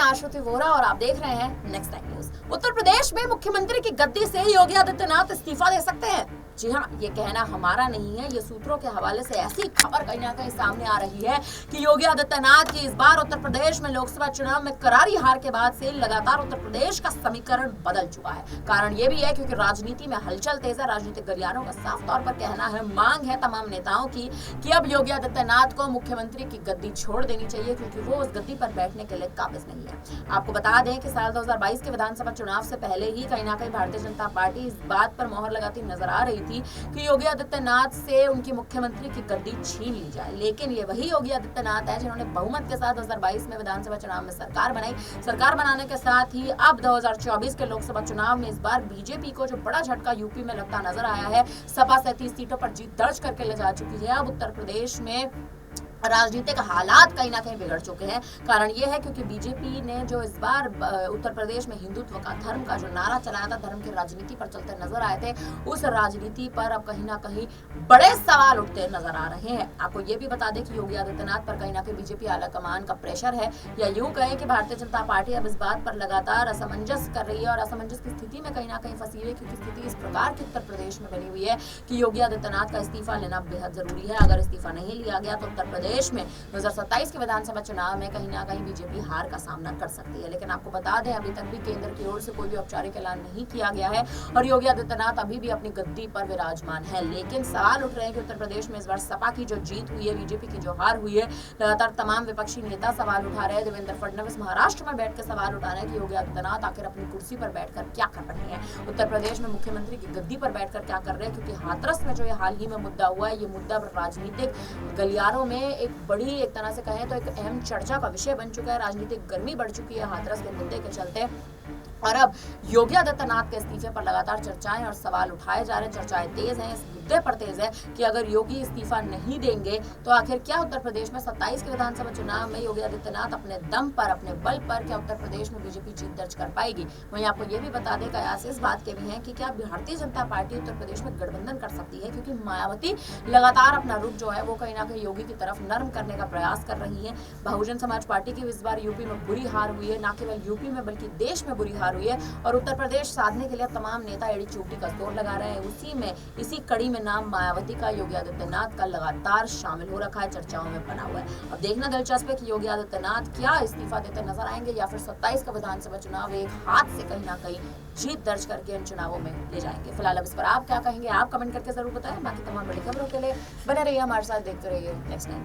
आश्रुति वोरा और आप देख रहे हैं next time news. Uttar Pradesh में मुख्यमंत्री की गद्दी से योगी आदित्यनाथ इस्तीफा दे सकते हैं। जी हाँ, ये कहना हमारा नहीं है, ये सूत्रों के हवाले से ऐसी खबर कहीं ना कहीं सामने आ रही है कि योगी आदित्यनाथ की इस बार उत्तर प्रदेश में लोकसभा चुनाव में करारी हार के बाद से लगातार उत्तर प्रदेश का समीकरण बदल चुका है। कारण ये भी है क्योंकि राजनीति में हलचल तेज है। राजनीतिक गलियारों का साफ तौर पर कहना है, मांग है तमाम नेताओं की कि अब योगी आदित्यनाथ को मुख्यमंत्री की गद्दी छोड़ देनी चाहिए क्योंकि वो उस गद्दी पर बैठने के लिए काबिज नहीं है। आपको बता दें कि साल 2022 के विधानसभा चुनाव से पहले ही कहीं ना कहीं भारतीय जनता पार्टी इस बात पर मोहर लगाती नजर आ रही थी कि योगी आदित्यनाथ से उनकी मुख्यमंत्री की गद्दी छीन ली जाए। लेकिन ये वही योगी आदित्यनाथ है जिन्होंने बहुमत के साथ 2022 में विधानसभा चुनाव में सरकार बनाई। सरकार बनाने के साथ ही अब 2024 के लोकसभा चुनाव में इस बार बीजेपी को जो बड़ा झटका यूपी में लगता नजर आया है, सपा 37 सीटों पर जीत दर्ज करके ले जा चुकी है। अब उत्तर प्रदेश में राजनीतिक हालात कहीं ना कहीं बिगड़ चुके हैं। कारण यह है क्योंकि बीजेपी ने जो इस बार उत्तर प्रदेश में हिंदुत्व का, धर्म का जो नारा चलाया था, धर्म की राजनीति पर चलते नजर आए थे, उस राजनीति पर अब कहीं ना कहीं बड़े सवाल उठते नजर आ रहे हैं। आपको ये भी बता दें कि योगी आदित्यनाथ पर कहीं ना कहीं बीजेपी आलाकमान का प्रेशर है, या यूं कहें कि भारतीय जनता पार्टी अब इस बात पर लगातार असमंजस कर रही है और असमंजस की स्थिति में कहीं ना कहीं फंसी हुई है क्योंकि स्थिति इस प्रकार की उत्तर प्रदेश में बनी हुई है कि योगी आदित्यनाथ का इस्तीफा लेना बेहद जरूरी है। अगर इस्तीफा नहीं लिया गया तो उत्तर प्रदेश में 2027 के विधानसभा चुनाव में कहीं ना कहीं बीजेपी हार का सामना कर सकती है। लेकिन आपको बता दें, अभी तक भी केंद्र की ओर से कोई भी औपचारिक ऐलान नहीं किया गया है और योगी आदित्यनाथ अभी भी अपनी गद्दी पर विराजमान है। लेकिन सवाल उठ रहे हैं कि उत्तर प्रदेश में इस बार सपा की जो जीत हुई है, बीजेपी की जो हार हुई है, लगातार तमाम विपक्षी नेता सवाल उठा रहे हैं। देवेंद्र फडणवीस महाराष्ट्र में बैठ कर सवाल उठा रहे हैं कि योगी आदित्यनाथ आखिर अपनी कुर्सी पर बैठकर क्या कर रहे हैं, उत्तर प्रदेश में मुख्यमंत्री की गद्दी पर बैठकर क्या कर रहे हैं। क्योंकि हाथरस में जो ये हाल ही में मुद्दा हुआ है, ये मुद्दा राजनीतिक गलियारों में एक तरह से कहें तो एक अहम चर्चा का विषय बन चुका है। राजनीतिक गर्मी बढ़ चुकी है हाथरस के मुद्दे के चलते और अब योगी आदित्यनाथ के इस्तीफे पर लगातार चर्चाएं और सवाल उठाए जा रहे हैं। चर्चाएं तेज हैं, इस मुद्दे पर तेज है कि अगर योगी इस्तीफा नहीं देंगे तो आखिर क्या उत्तर प्रदेश में 27 के विधानसभा चुनाव में योगी आदित्यनाथ अपने दम पर, अपने बल पर क्या उत्तर प्रदेश में बीजेपी जीत दर्ज कर पाएगी। वहीं आपको ये भी बता दें, कयास इस बात के भी हैं कि क्या भारतीय जनता पार्टी उत्तर प्रदेश में गठबंधन कर सकती है क्योंकि मायावती लगातार अपना रुख जो है वो कहीं ना कहीं योगी की तरफ नरम करने का प्रयास कर रही है। बहुजन समाज पार्टी की इस बार यूपी में बुरी हार हुई है, न केवल यूपी में बल्कि देश में बुरी हार हुई है और उत्तर प्रदेश साधने के लिए तमाम नेता एड़ी चोटी का जोर लगा रहे हैं। इसी कड़ी में नाम मायावती का, योगी आदित्यनाथ का लगातार शामिल हो रखा है, चर्चाओं में बना हुआ है। अब देखना दिलचस्प है कि योगी आदित्यनाथ क्या इस्तीफा देते नजर आएंगे या फिर 27 का विधानसभा चुनाव एक हाथ से कहीं ना कहीं जीत दर्ज करके इन चुनावों में ले जाएंगे। फिलहाल अब इस पर आप क्या कहेंगे, आप कमेंट करके जरूर बताएं। बाकी तमाम बड़ी खबरों के लिए बने रहिए हमारे साथ, देखते रहिए नेक्स्ट टाइम।